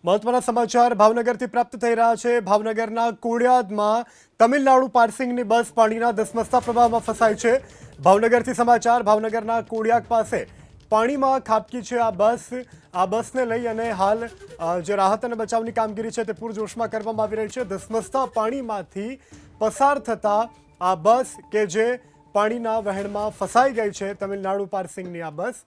મહત્વના સમાચાર ભાવનગરથી પ્રાપ્ત થઈ રહ્યા છે। ભાવનગરના કોડિયાદમાં તમિલનાડુ પાર્સિંગની બસ પાણીના ધસમસતા પ્રવાહમાં ફસાઈ છે। ભાવનગરથી સમાચાર ભાવનગરના કોડિયાદ પાસે પાણીમાં ખાબકી છે આ બસને લઈ અને હાલ જે રાહત અને બચાવની કામગીરી છે તે પૂરજોશમાં કરવામાં આવી રહી છે। ધસમસતા પાણીમાંથી પસાર થતા આ બસ કે જે પાણીના વહેણમાં ફસાઈ ગઈ છે, તમિલનાડુ પાર્સિંગની આ બસ।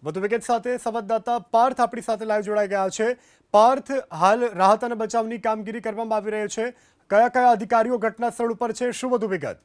વધુ વિગત સાથે સંવાદદાતા પાર્થ આપણી સાથે લાઈવ જોડાઈ ગયા છે। પાર્થ, હાલ રાહત અને બચાવની કામગીરી કરવામાં આવી રહી છે, કયા કયા અધિકારીઓ ઘટના સ્થળ ઉપર છે, શું વધુ વિગત?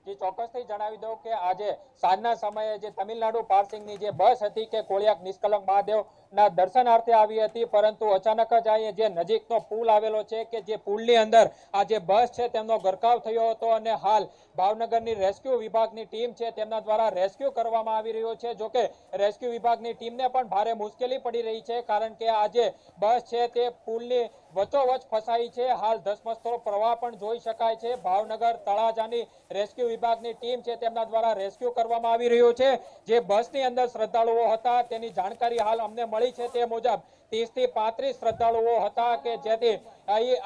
જે ચોક્કસથી જણાવી દઉં કે આજે સાંજના સમયે જે તમિલનાડુ પાર્સિંગની જે બસ હતી કે કોળિયાક નિષ્કલંક મહાદેવના દર્શનાર્થે આવી હતી, પરંતુ અચાનક જ આ જે નજીકનો પુલ આવેલો છે કે જે પુલની અંદર આ જે બસ છે તેમનો ગરકાવ થયો હતો અને હાલ ભાવનગરની રેસ્ક્યુ વિભાગની ટીમ છે તેમના દ્વારા રેસ્ક્યુ કરવામાં આવી રહ્યો છે। જોકે રેસ્ક્યુ વિભાગની ટીમને પણ ભારે મુશ્કેલી પડી રહી છે, કારણ કે આ જે બસ છે તે પુલની વચ્ચોવચ ફસાઈ છે। હાલ ધસમસતો પ્રવાહ પણ જોઈ શકાય છે। ભાવનગર તળાજાની રેસ્ક્યુ વિભાગની ટીમ છે તેમના દ્વારા રેસ્ક્યુ કરવામાં આવી રહ્યો છે। જે બસની અંદર શ્રદ્ધાળુઓ હતા તેની જાણકારી હાલ અમને મળી છે તે મુજબ 30 થી 35 શ્રદ્ધાળુઓ હતા કે જેથી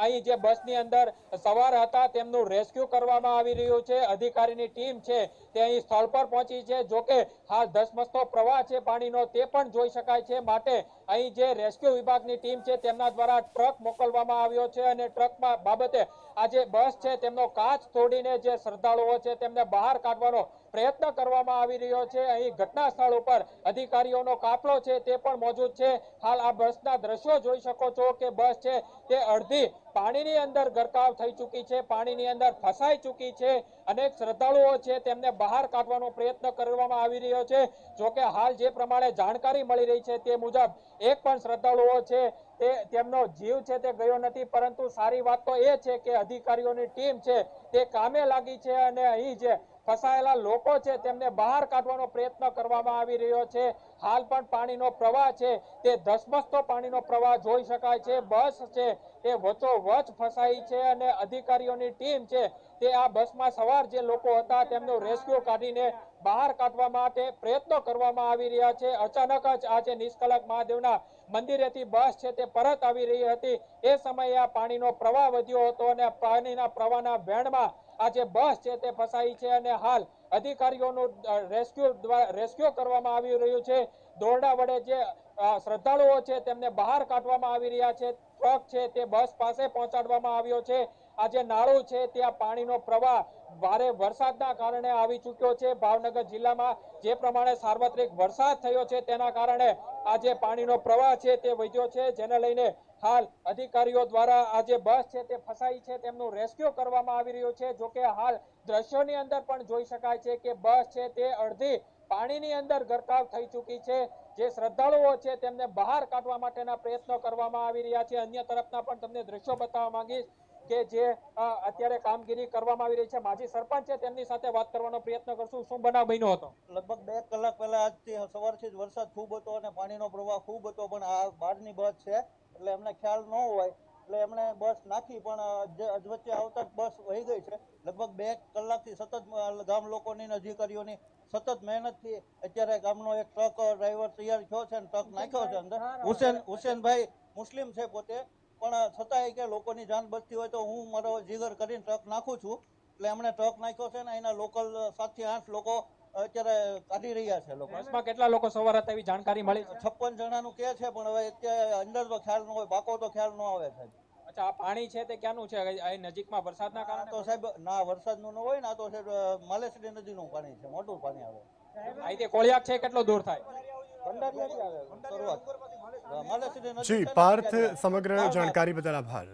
અહીં જે બસની અંદર સવાર હતા તેમનું રેસ્ક્યુ કરવામાં આવી રહ્યું છે। અધિકારીની ટીમ છે તે અહીં સ્થળ પર પહોંચી છે। જોકે હાલ ધસમસતો પ્રવાહ છે પાણીનો તે પણ જોઈ શકાય છે, માટે અહીં જે રેસ્ક્યુ વિભાગની ટીમ છે તેમના દ્વારા ટ્રક મોકલવામાં આવ્યો છે અને ટ્રકમાં બાબતે આ જે બસ છે તેમનો કાચ તોડીને જે શ્રદ્ધાળુઓ છે તેમને બહાર કાઢવાનો પ્રયત્ન કરવામાં આવી રહ્યો છે। અહીં ઘટના સ્થળ ઉપર અધિકારીઓનો કાફલો છે તે પણ મોજૂદ છે। હાલ આ બસના દ્રશ્યો જોઈ શકો છો કે બસ છે તે અડધી પાણીની અંદર ગરકાવ થઈ ચૂકી છે, પાણીની અંદર ફસાઈ ચૂકી છે। અનેક શ્રદ્ધાળુઓ છે તેમને બહાર કાઢવાનો પ્રયત્ન કરવામાં આવી રહ્યો છે। જોકે હાલ જે પ્રમાણે જાણકારી મળી રહી છે તે મુજબ એક પણ શ્રદ્ધાળુઓ છે તેમનો જીવ છે તે ગયો નથી, પરંતુ સારી વાત તો એ છે કે અધિકારીઓની ટીમ છે તે કામે લાગી છે અને અહીં જે ફસાયેલા લોકો છે તેમને બહાર કાઢવાનો પ્રયત્ન કરવામાં આવી રહ્યો છે। હાલ પણ પાણીનો પ્રવાહ છે તે ધસમસતો પાણીનો પ્રવાહ જોઈ શકાય છે। બસ છે તે વચ્ચોવચ ફસાઈ છે અને અધિકારીઓની ટીમ છે તે આ બસમાં સવાર જે લોકો હતા તેમનું રેસ્ક્યુ કાઢીને બહાર કાઢવા માટે પ્રયત્નો કરવામાં આવી રહ્યા છે। અચાનક જ આજે નિષ્કલંક મહાદેવના મંદિરેથી બસ છે તે પરત આવી રહી હતી, એ સમયે આ પાણીનો પ્રવાહ વધ્યો હતો અને પાણીના પ્રવાહના વહેણમાં આ જે બસ છે તે ફસાઈ છે અને હાલ અધિકારીઓનું રેસ્ક્યુ કરવામાં આવી રહ્યું છે। દોરડા વડે જે શ્રદ્ધાળુઓ છે તેમને બહાર કાઢવામાં આવી રહ્યા છે। ટ્રક છે તે બસ પાસે પહોંચાડવામાં આવ્યો છે। આ જે નાળું છે ત્યાં પાણીનો પ્રવાહ ભારે વરસાદના કારણે આવી ચૂક્યો છે। ભાવનગર જિલ્લામાં જે પ્રમાણે સાર્વત્રિક વરસાદ થયો છે તેના કારણે આ જે પાણીનો પ્રવાહ છે તે વધ્યો છે, જેને લઈને હાલ અધિકારીઓ દ્વારા આ જે બસ છે તે ફસાઈ છે તેમનું રેસ્ક્યુ કરવામાં આવી રહ્યું છે। જોકે હાલ દ્રશ્યોની અંદર પણ જોઈ શકાય છે કે બસ છે તે અડધી પાણીની અંદર ગરકાવ થઈ ચૂકી છે। જે શ્રદ્ધાળુઓ છે તેમને બહાર કાઢવા માટેના પ્રયત્નો કરવામાં આવી રહ્યા છે। અન્ય તરફના પણ તમને દ્રશ્યો બતાવવા માંગીશ કે જે અત્યારે કામગીરી કરવામાં આવી રહી છે। માજી સરપંચ છે તેમની સાથે વાત કરવાનો પ્રયત્ન કરશું। શું બનાવ બન્યો હતો? લગભગ 2 કલાક પહેલા આજથી સવારથી જ વરસાદ ખૂબ હતો અને પાણીનો પ્રવાહ ખૂબ હતો, પણ આ બહારની બસ છે એટલે એમને ખ્યાલ ન હોય એટલે એમણે બસ નાખી, પણ અધવચ્ચે આવતા જ બસ વહી ગઈ છે। લગભગ 2 કલાકથી સતત ગામ લોકોની અધિકારીઓની સતત મહેનતથી અત્યારે ગામનો એક ટ્રક ડ્રાઈવર તૈયાર થયો છે અને ટ્રક નાખ્યો છે અંદર। હુસેનભાઈ મુસ્લિમ છે પોતે, પણ છતાંય કે લોકોની જાન બચતી હોય તો હું મારો જીગર કરીને ટ્રક નાખું છું, એટલે એમણે ટ્રક નાખ્યો છે ને એના લોકલ 7 થી 8 લોકો અત્યારે કાઢી રહ્યા છે। બસમાં કેટલા લોકો સવાર હતા એવી જાણકારી મળી? 56 જણાનું કે છે, પણ હવે અત્યારે અંદર તો ખ્યાલ ન હોય, પાકો તો ખ્યાલ ન આવે સાહેબ। અચ્છા, આ પાણી છે તે ક્યાંનું છે? અહીં નજીકમાં વરસાદના કારણે? તો સાહેબ ના, વરસાદનું ન હોય ને, આ તો સાહેબ માલેશ્રી નદીનું પાણી છે, મોટું પાણી આવે। અહીંથી કોળિયાક છે કેટલો દૂર થાય? ભંડારીયાથી આવે શરૂઆત, માલેશ્રી નદી જી છે ને પાર્થ, ત્યાંથી આવે। સમગ્ર જાણકારી બદલ આભાર।